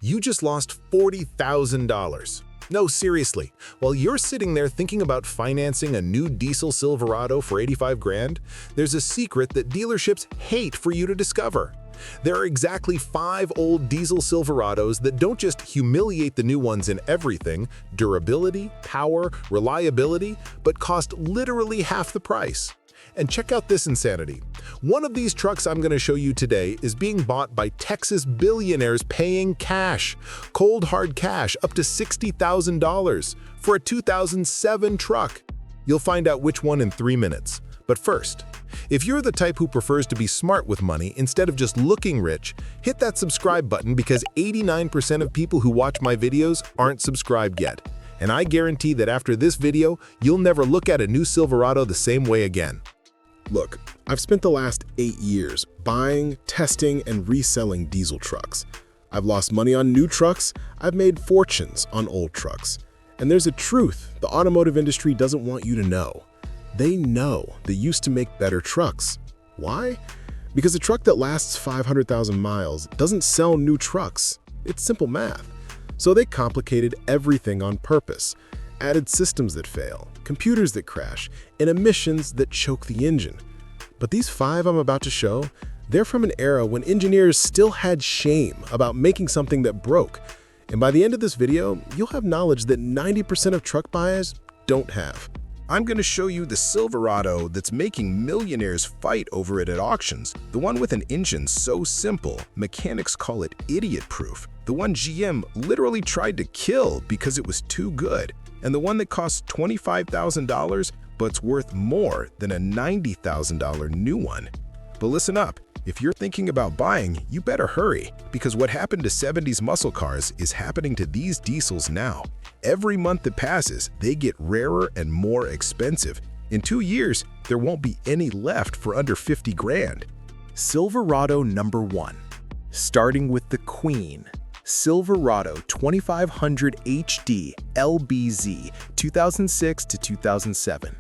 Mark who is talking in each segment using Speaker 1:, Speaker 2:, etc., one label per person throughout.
Speaker 1: You just lost $40,000. No, seriously, while you're sitting there thinking about financing a new diesel Silverado for 85 grand, there's a secret that dealerships hate for you to discover. There are exactly 5 old diesel Silverados that don't just humiliate the new ones in everything, durability, power, reliability, but cost literally half the price. And check out this insanity. One of these trucks I'm going to show you today is being bought by Texas billionaires paying cash, cold hard cash, up to $60,000 for a 2007 truck. You'll find out which one in 3 minutes. But first, if you're the type who prefers to be smart with money instead of just looking rich, hit that subscribe button because 89% of people who watch my videos aren't subscribed yet. And I guarantee that after this video, you'll never look at a new Silverado the same way again.
Speaker 2: Look, I've spent the last 8 years buying, testing, and reselling diesel trucks. I've lost money on new trucks, I've made fortunes on old trucks. And there's a truth the automotive industry doesn't want you to know. They know they used to make better trucks. Why? Because a truck that lasts 500,000 miles doesn't sell new trucks. It's simple math. So they complicated everything on purpose. Added systems that fail, computers that crash, and emissions that choke the engine. But these 5 I'm about to show, they're from an era when engineers still had shame about making something that broke. And by the end of this video, you'll have knowledge that 90% of truck buyers don't have.
Speaker 3: I'm going to show you the Silverado that's making millionaires fight over it at auctions, the one with an engine so simple, mechanics call it idiot-proof, the one GM literally tried to kill because it was too good, and the one that costs $25,000 but's worth more than a $90,000 new one. But listen up, if you're thinking about buying, you better hurry, because what happened to 70s muscle cars is happening to these diesels now. Every month that passes, they get rarer and more expensive. In 2 years, there won't be any left for under 50 grand.
Speaker 4: Silverado number 1. Starting with the Queen. Silverado 2500 HD LBZ 2006 to 2007.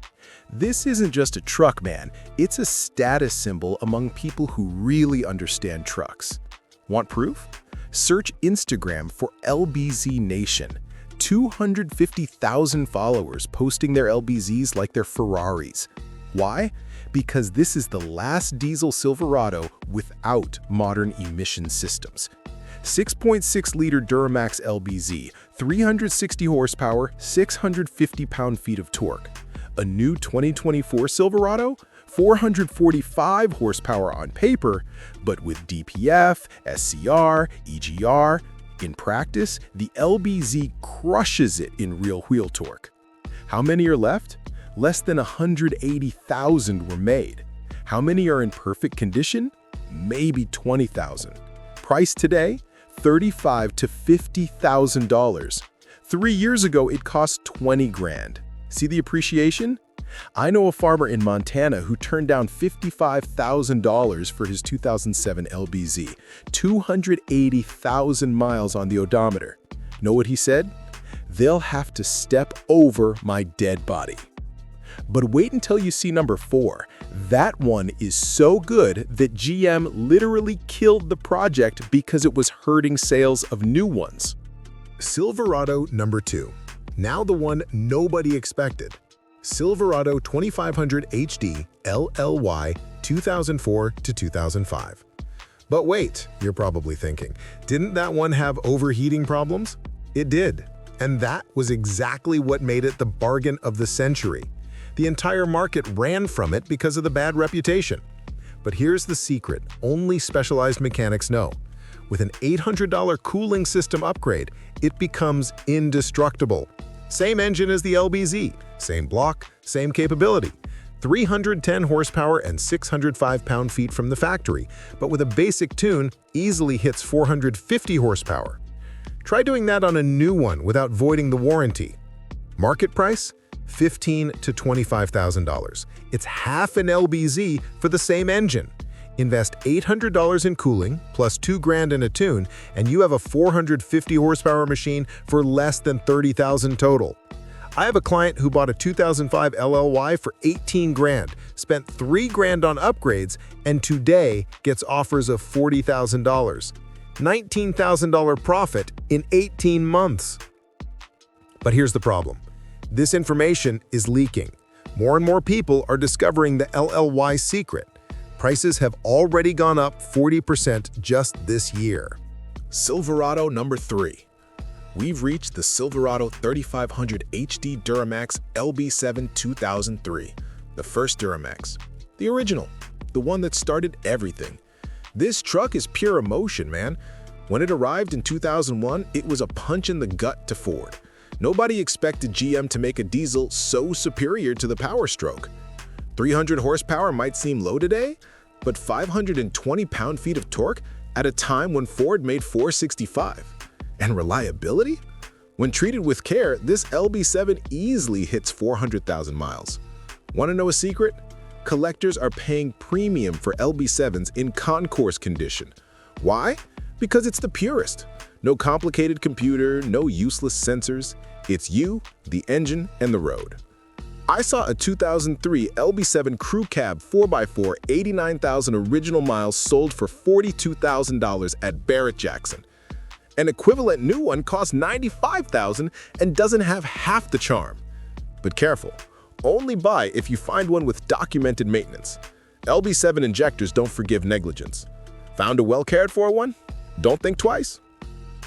Speaker 4: This isn't just a truck, man. It's a status symbol among people who really understand trucks. Want proof? Search Instagram for LBZ Nation. 250,000 followers posting their LBZs like they're Ferraris. Why? Because this is the last diesel Silverado without modern emission systems. 6.6-liter Duramax LBZ, 360 horsepower, 650 pound-feet of torque. A new 2024 Silverado, 445 horsepower on paper, but with DPF, SCR, EGR. In practice, the LBZ crushes it in real wheel torque. How many are left? Less than 180,000 were made. How many are in perfect condition? Maybe 20,000. Price today? $35,000 to $50,000. 3 years ago, it cost 20 grand. See the appreciation? I know a farmer in Montana who turned down $55,000 for his 2007 LBZ, 280,000 miles on the odometer. Know what he said? They'll have to step over my dead body. But wait until you see number 4. That one is so good that GM literally killed the project because it was hurting sales of new ones.
Speaker 1: Silverado number 2. Now the one nobody expected. Silverado 2500 HD LLY 2004 to 2005. But wait, you're probably thinking, didn't that one have overheating problems? It did, and that was exactly what made it the bargain of the century. The entire market ran from it because of the bad reputation. But here's the secret only specialized mechanics know. With an $800 cooling system upgrade, it becomes indestructible. Same engine as the LBZ, same block, same capability. 310 horsepower and 605 pound-feet from the factory, but with a basic tune, easily hits 450 horsepower. Try doing that on a new one without voiding the warranty. Market price? $15,000 to $25,000. It's half an LBZ for the same engine. Invest $800 in cooling, plus $2 grand in a tune, and you have a 450 horsepower machine for less than $30,000 total. I have a client who bought a 2005 LLY for 18 grand, spent 3 grand on upgrades, and today gets offers of $40,000. $19,000 profit in 18 months. But here's the problem. This information is leaking. More and more people are discovering the LLY secret. Prices have already gone up 40% just this year.
Speaker 2: Silverado number 3. We've reached the Silverado 3500 HD Duramax LB7 2003, the first Duramax, the original, the one that started everything. This truck is pure emotion, man. When it arrived in 2001, it was a punch in the gut to Ford. Nobody expected GM to make a diesel so superior to the Power Stroke. 300 horsepower might seem low today, but 520 pound-feet of torque at a time when Ford made 465. And reliability? When treated with care, this LB7 easily hits 400,000 miles. Want to know a secret? Collectors are paying premium for LB7s in concourse condition. Why? Because it's the purest. No complicated computer, no useless sensors. It's you, the engine, and the road. I saw a 2003 LB7 Crew Cab 4x4 89,000 original miles sold for $42,000 at Barrett-Jackson. An equivalent new one costs $95,000 and doesn't have half the charm. But careful, only buy if you find one with documented maintenance. LB7 injectors don't forgive negligence. Found a well-cared-for one? Don't think twice.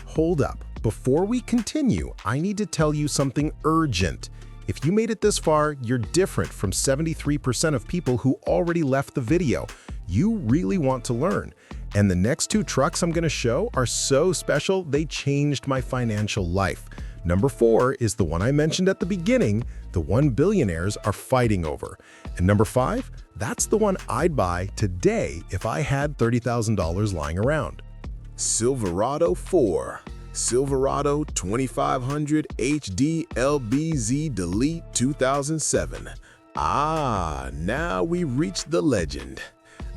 Speaker 4: Hold up. Before we continue, I need to tell you something urgent. If you made it this far, you're different from 73% of people who already left the video. You really want to learn. And the next 2 trucks I'm going to show are so special, they changed my financial life. Number 4 is the one I mentioned at the beginning, the one billionaires are fighting over. And number 5, that's the one I'd buy today if I had $30,000 lying around.
Speaker 2: Silverado 4. Silverado 2500 HD LBZ Delete 2007. Now we reached the legend.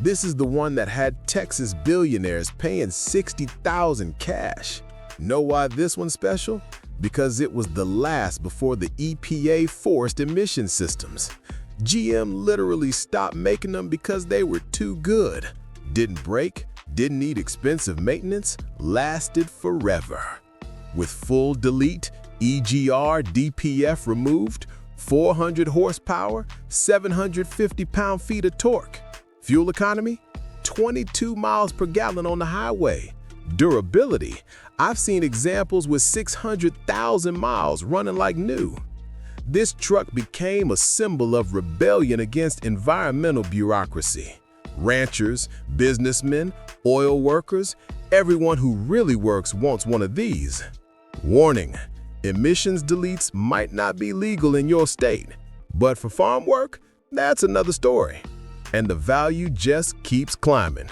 Speaker 2: This is the one that had Texas billionaires paying $60,000 cash. Know why this one's special? Because it was the last before the EPA forced emission systems. GM literally stopped making them because they were too good. Didn't break, didn't need expensive maintenance, lasted forever. With full delete, EGR, DPF removed, 400 horsepower, 750 pound-feet of torque. Fuel economy, 22 miles per gallon on the highway. Durability, I've seen examples with 600,000 miles running like new. This truck became a symbol of rebellion against environmental bureaucracy. Ranchers, businessmen, oil workers, everyone who really works wants one of these. Warning, emissions deletes might not be legal in your state, but for farm work, that's another story. And the value just keeps climbing.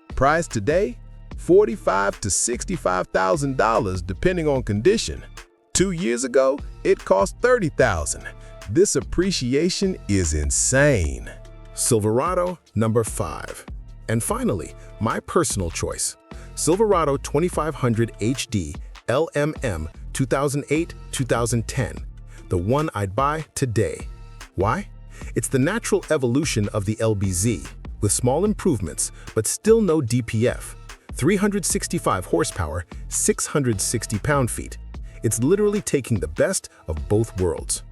Speaker 2: Price today, $45,000 to $65,000 depending on condition. 2 years ago, it cost $30,000. This appreciation is insane.
Speaker 1: Silverado number 5. And finally, my personal choice, Silverado 2500 HD LMM 2008-2010, the one I'd buy today. Why? It's the natural evolution of the LBZ, with small improvements, but still no DPF. 365 horsepower, 660 pound-feet. It's literally taking the best of both worlds.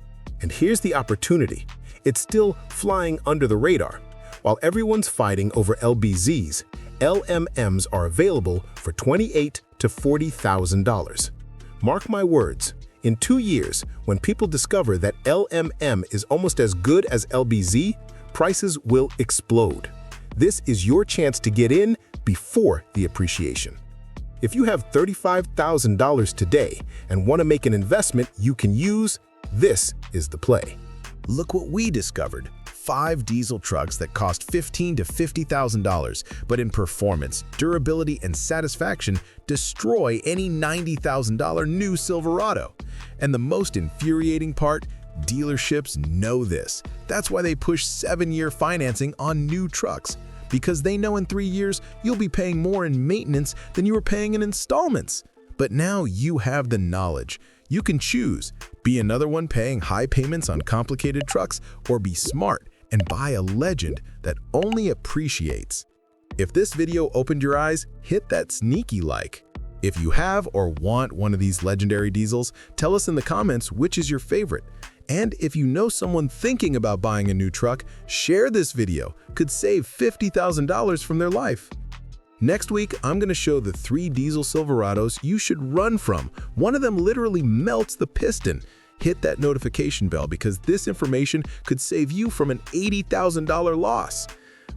Speaker 1: And here's the opportunity. It's still flying under the radar. While everyone's fighting over LBZs, LMMs are available for $28,000 to $40,000. Mark my words, in 2 years, when people discover that LMM is almost as good as LBZ, prices will explode. This is your chance to get in before the appreciation. If you have $35,000 today and want to make an investment you can use, this is the play.
Speaker 3: Look what we discovered. 5 diesel trucks that cost $15,000 to $50,000, but in performance, durability, and satisfaction destroy any $90,000 new Silverado. And the most infuriating part, dealerships know this. That's why they push 7-year financing on new trucks, because they know in 3 years you'll be paying more in maintenance than you were paying in installments. But now you have the knowledge. You can choose, be another one paying high payments on complicated trucks, or be smart and buy a legend that only appreciates. If this video opened your eyes, hit that sneaky like.
Speaker 1: If you have or want one of these legendary diesels, tell us in the comments which is your favorite. And if you know someone thinking about buying a new truck, share this video. Could save $50,000 from their life. Next week, I'm going to show the 3 diesel Silverados you should run from. One of them literally melts the piston. Hit that notification bell because this information could save you from an $80,000 loss.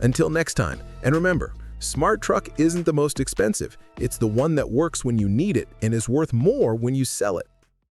Speaker 1: Until next time, and remember, smart truck isn't the most expensive. It's the one that works when you need it and is worth more when you sell it.